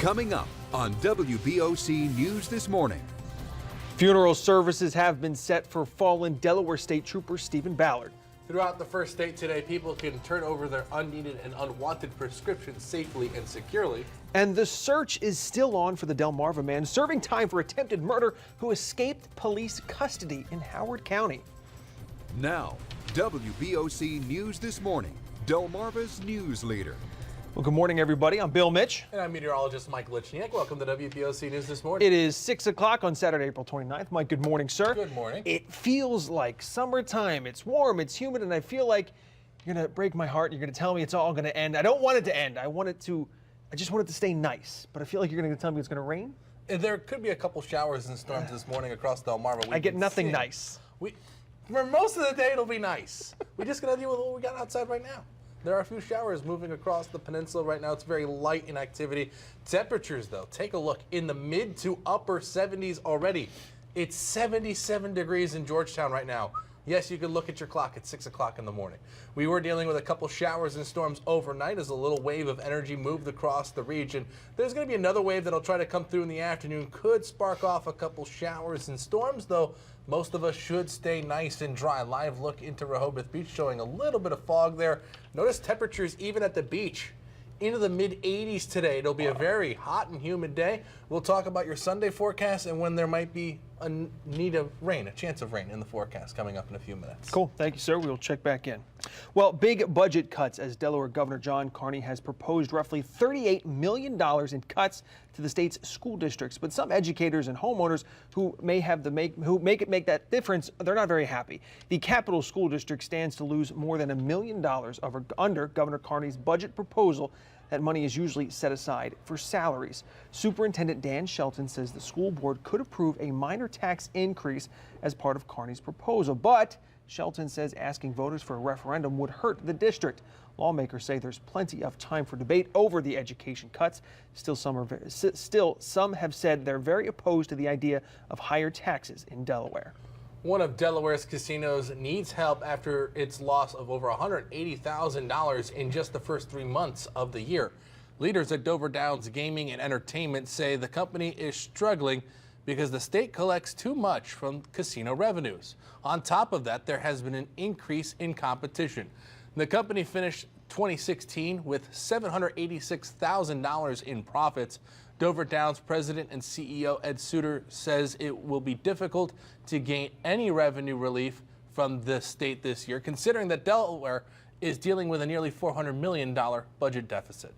Coming up on WBOC News This Morning. Funeral services have been set for fallen Delaware State Trooper Stephen Ballard. Throughout the first state today, people can turn over their unneeded and unwanted prescriptions safely and securely. And the search is still on for the Delmarva man serving time for attempted murder who escaped police custody in Howard County. Now, WBOC News This Morning, Delmarva's news leader. Well, good morning, everybody. I'm Bill Mitch. And I'm meteorologist Mike Lichniak. Welcome to WBOC News This Morning. It is 6 o'clock on Saturday, April 29th. Mike, good morning, sir. Good morning. It feels like summertime. It's warm, it's humid, and I feel like you're going to break my heart. You're going to tell me it's all going to end. I don't want it to end. I just want it to stay nice. But I feel like you're going to tell me it's going to rain. There could be a couple showers and storms this morning across Delmarva. I get nothing nice. For most of the day, it'll be nice. We just got to deal with what we got outside right now. There are a few showers moving across the peninsula right now. It's very light in activity. Temperatures, though, take a look. In the mid to upper 70s already. It's 77 degrees in Georgetown right now. Yes, you can look at your clock at 6 o'clock in the morning. We were dealing with a couple showers and storms overnight as a little wave of energy moved across the region. There's going to be another wave that'll try to come through in the afternoon. Could spark off a couple showers and storms, though most of us should stay nice and dry. Live look into Rehoboth Beach showing a little bit of fog there. Notice temperatures even at the beach into the mid-80s today. It'll be a very hot and humid day. We'll talk about your Sunday forecast and when there might be a need of rain, a chance of rain in the forecast coming up in a few minutes. Cool. Thank you, sir. We'll check back in. Well, big budget cuts as Delaware Governor John Carney has proposed roughly $38 million in cuts to the state's school districts. But some educators and homeowners who make that difference, they're not very happy. The Capital School District stands to lose more than $1 million under Governor Carney's budget proposal. That money is usually set aside for salaries. Superintendent Dan Shelton says the school board could approve a minor tax increase as part of Carney's proposal, but Shelton says asking voters for a referendum would hurt the district. Lawmakers say there's plenty of time for debate over the education cuts. Still, some have said they're very opposed to the idea of higher taxes in Delaware. One of Delaware's casinos needs help after its loss of over $180,000 in just the first 3 months of the year. Leaders at Dover Downs Gaming and Entertainment say the company is struggling because the state collects too much from casino revenues. On top of that, there has been an increase in competition. The company finished 2016 with $786,000 in profits. Dover Downs President and CEO Ed Suter says it will be difficult to gain any revenue relief from the state this year, considering that Delaware is dealing with a nearly $400 million budget deficit.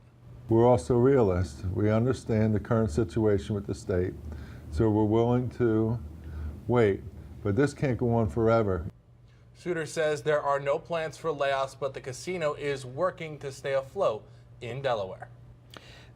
We're also realists. We understand the current situation with the state, so we're willing to wait. But this can't go on forever. Suter says there are no plans for layoffs, but the casino is working to stay afloat in Delaware.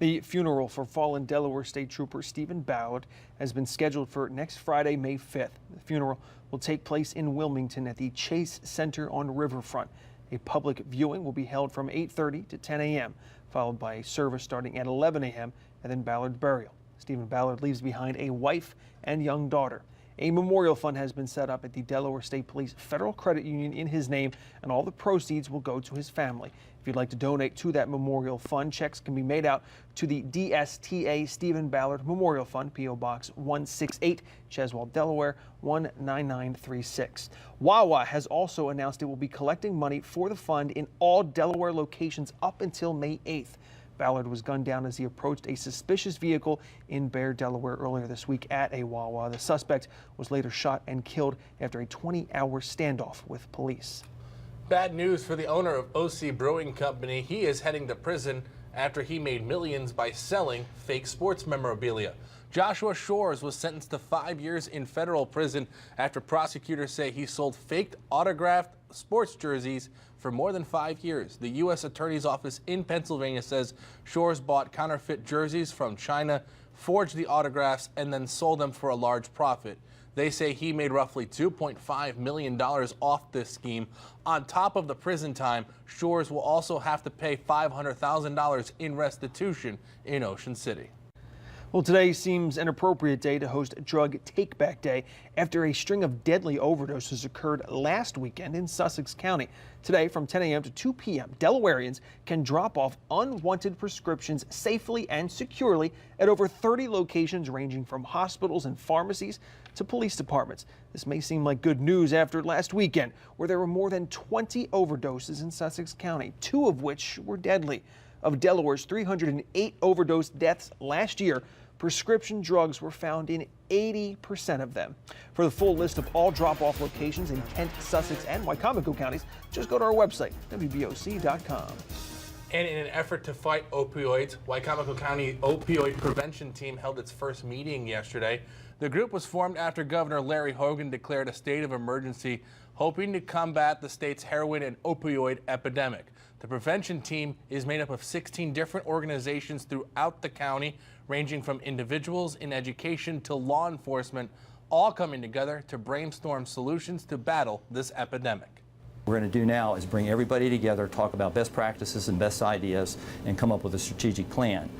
The funeral for fallen Delaware State Trooper Stephen Ballard has been scheduled for next Friday, May 5th. The funeral will take place in Wilmington at the Chase Center on Riverfront. A public viewing will be held from 8:30 to 10 a.m., followed by a service starting at 11 a.m. and then Ballard's burial. Stephen Ballard leaves behind a wife and young daughter. A memorial fund has been set up at the Delaware State Police Federal Credit Union in his name, and all the proceeds will go to his family. If you'd like to donate to that memorial fund, checks can be made out to the DSTA Stephen Ballard Memorial Fund, P.O. Box 168, Cheswold, Delaware 19936. Wawa has also announced it will be collecting money for the fund in all Delaware locations up until May 8th. Ballard was gunned down as he approached a suspicious vehicle in Bear, Delaware earlier this week at a Wawa. The suspect was later shot and killed after a 20-hour standoff with police. Bad news for the owner of OC Brewing Company. He is heading to prison after he made millions by selling fake sports memorabilia. Joshua Shores was sentenced to 5 years in federal prison after prosecutors say he sold faked autographed sports jerseys for more than 5 years. The U.S. Attorney's Office in Pennsylvania says Shores bought counterfeit jerseys from China, forged the autographs, and then sold them for a large profit. They say he made roughly $2.5 million off this scheme. On top of the prison time, Shores will also have to pay $500,000 in restitution in Ocean City. Well, today seems an appropriate day to host Drug Take-Back Day after a string of deadly overdoses occurred last weekend in Sussex County. Today, from 10 a.m. to 2 p.m., Delawareans can drop off unwanted prescriptions safely and securely at over 30 locations ranging from hospitals and pharmacies to police departments. This may seem like good news after last weekend, where there were more than 20 overdoses in Sussex County, 2 of which were deadly. Of Delaware's 308 overdose deaths last year, prescription drugs were found in 80% of them. For the full list of all drop-off locations in Kent, Sussex, and Wycomico counties, just go to our website, WBOC.com. And in an effort to fight opioids, Wycomico County Opioid Prevention Team held its first meeting yesterday. The group was formed after Governor Larry Hogan declared a state of emergency, hoping to combat the state's heroin and opioid epidemic. The prevention team is made up of 16 different organizations throughout the county, ranging from individuals in education to law enforcement, all coming together to brainstorm solutions to battle this epidemic. What we're going to do now is bring everybody together, talk about best practices and best ideas, and come up with a strategic plan.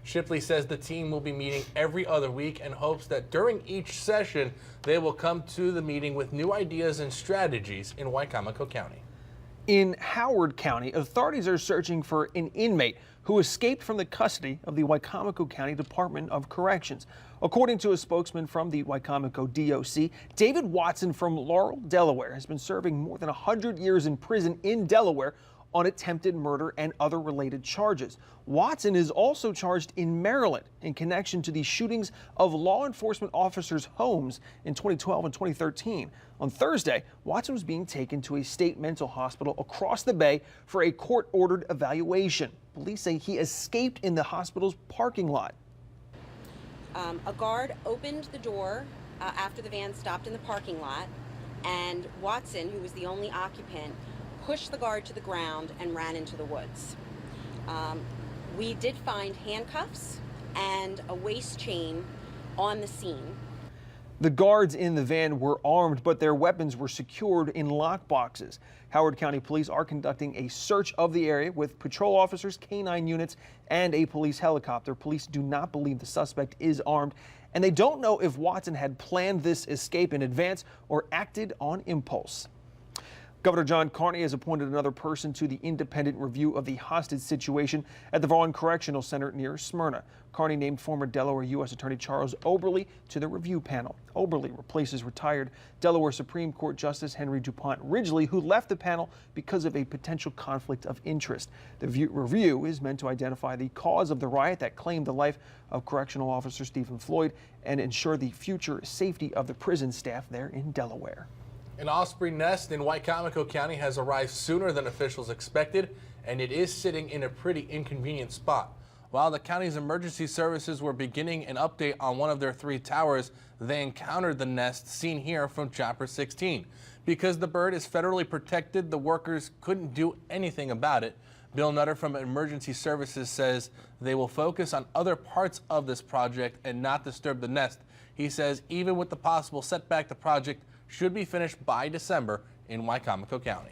Shipley says the team will be meeting every other week and hopes that during each session, they will come to the meeting with new ideas and strategies in Wycomico County. In Howard County, authorities are searching for an inmate who escaped from the custody of the Wycomico County Department of Corrections. According to a spokesman from the Wycomico DOC, David Watson from Laurel, Delaware, has been serving more than 100 years in prison in Delaware on attempted murder and other related charges. Watson is also charged in Maryland in connection to the shootings of law enforcement officers' homes in 2012 and 2013. On Thursday, Watson was being taken to a state mental hospital across the bay for a court-ordered evaluation. Police say he escaped in the hospital's parking lot. A guard opened the door after the van stopped in the parking lot, and Watson, who was the only occupant, pushed the guard to the ground and ran into the woods. We did find handcuffs and a waist chain on the scene. The guards in the van were armed, but their weapons were secured in lockboxes. Howard County Police are conducting a search of the area with patrol officers, K-9 units, and a police helicopter. Police do not believe the suspect is armed, and they don't know if Watson had planned this escape in advance or acted on impulse. Governor John Carney has appointed another person to the independent review of the hostage situation at the Vaughn Correctional Center near Smyrna. Carney named former Delaware U.S. Attorney Charles Oberle to the review panel. Oberle replaces retired Delaware Supreme Court Justice Henry DuPont Ridgely, who left the panel because of a potential conflict of interest. The review is meant to identify the cause of the riot that claimed the life of Correctional Officer Stephen Floyd and ensure the future safety of the prison staff there in Delaware. An osprey nest in Wycomico County has arrived sooner than officials expected, and it is sitting in a pretty inconvenient spot. While the county's emergency services were beginning an update on one of their 3 towers, they encountered the nest seen here from Chopper 16. Because the bird is federally protected, the workers couldn't do anything about it. Bill Nutter from Emergency Services says they will focus on other parts of this project and not disturb the nest. He says even with the possible setback, the project should be finished by December in Wycomico County.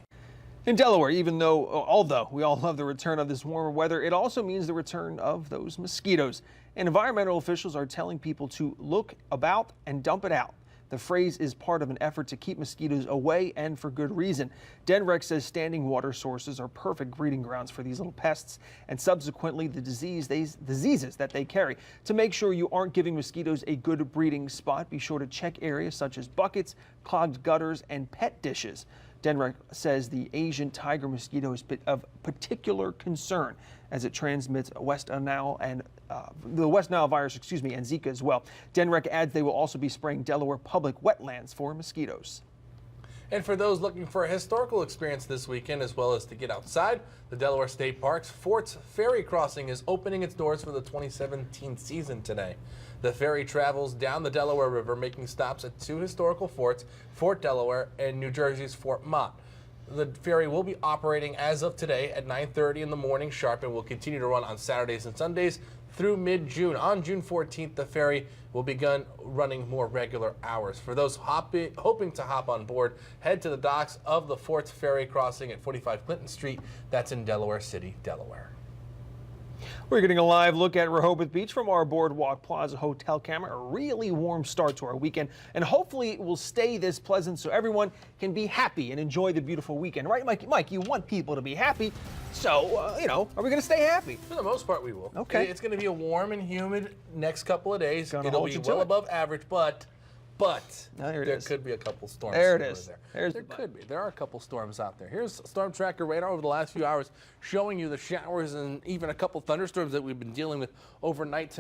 In Delaware, although we all love the return of this warmer weather, it also means the return of those mosquitoes. And environmental officials are telling people to look about and dump it out. The phrase is part of an effort to keep mosquitoes away, and for good reason. DENREC says standing water sources are perfect breeding grounds for these little pests and subsequently the diseases that they carry. To make sure you aren't giving mosquitoes a good breeding spot, be sure to check areas such as buckets, clogged gutters, and pet dishes. DENREC says the Asian tiger mosquito is of particular concern as it transmits the West Nile virus, and Zika as well. DENREC adds they will also be spraying Delaware public wetlands for mosquitoes. And for those looking for a historical experience this weekend, as well as to get outside, the Delaware State Parks Fort's Ferry Crossing is opening its doors for the 2017 season today. The ferry travels down the Delaware River, making stops at 2 historical forts, Fort Delaware and New Jersey's Fort Mott. The ferry will be operating as of today at 9:30 in the morning sharp and will continue to run on Saturdays and Sundays through mid-June. On June 14th, the ferry will begin running more regular hours. For those hoping to hop on board, head to the docks of the Fort's Ferry Crossing at 45 Clinton Street. That's in Delaware City, Delaware. We're getting a live look at Rehoboth Beach from our Boardwalk Plaza hotel camera. A really warm start to our weekend, and hopefully it will stay this pleasant so everyone can be happy and enjoy the beautiful weekend. Right, Mike? Mike, you want people to be happy, so, are we going to stay happy? For the most part, we will. Okay. It's going to be a warm and humid next couple of days. Gonna It'll hold be you to well it. above average, but There it there is. could be a couple storms. There it over is. There, There's there the could be. There are a couple storms out there. Here's Storm Tracker radar over the last few hours, showing you the showers and even a couple thunderstorms that we've been dealing with overnight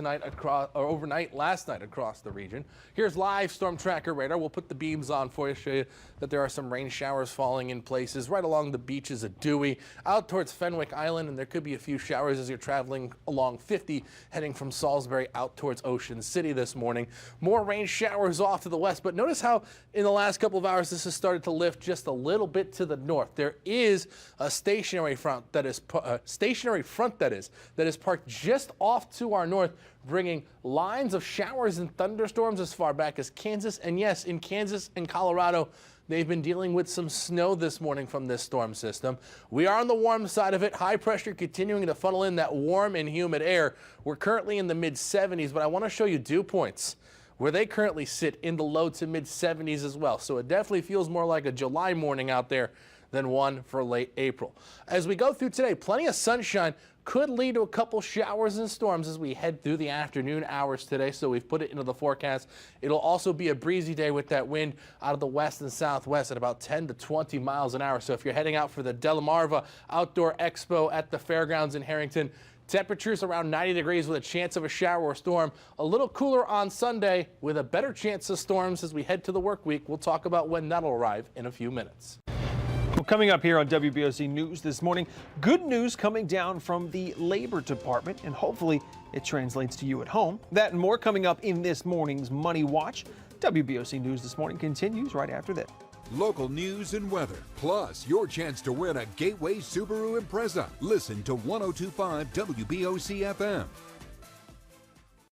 last night across the region. Here's live Storm Tracker radar. We'll put the beams on for you, show you that there are some rain showers falling in places right along the beaches of Dewey, out towards Fenwick Island, and there could be a few showers as you're traveling along 50, heading from Salisbury out towards Ocean City this morning. More rain showers off to the west, but notice how in the last couple of hours this has started to lift just a little bit to the north. There is a stationary front that is parked just off to our north, bringing lines of showers and thunderstorms as far back as Kansas. And yes, in Kansas and Colorado, they've been dealing with some snow this morning from this storm system. We are on the warm side of it. High pressure continuing to funnel in that warm and humid air. We're currently in the mid-70s, but I want to show you dew points where they currently sit in the low to mid-70s as well. So it definitely feels more like a July morning out there than one for late April. As we go through today, plenty of sunshine could lead to a couple showers and storms as we head through the afternoon hours today, so we've put it into the forecast. It'll also be a breezy day with that wind out of the west and southwest at about 10 to 20 miles an hour. So if you're heading out for the Delmarva Outdoor Expo at the fairgrounds in Harrington, temperatures around 90 degrees with a chance of a shower or storm. A little cooler on Sunday with a better chance of storms as we head to the work week. We'll talk about when that'll arrive in a few minutes. Well, coming up here on WBOC News this morning, good news coming down from the Labor Department, and hopefully it translates to you at home. That and more coming up in this morning's Money Watch. WBOC News this morning continues right after this. Local news and weather, plus your chance to win a Gateway Subaru Impreza. Listen to 102.5 WBOC FM.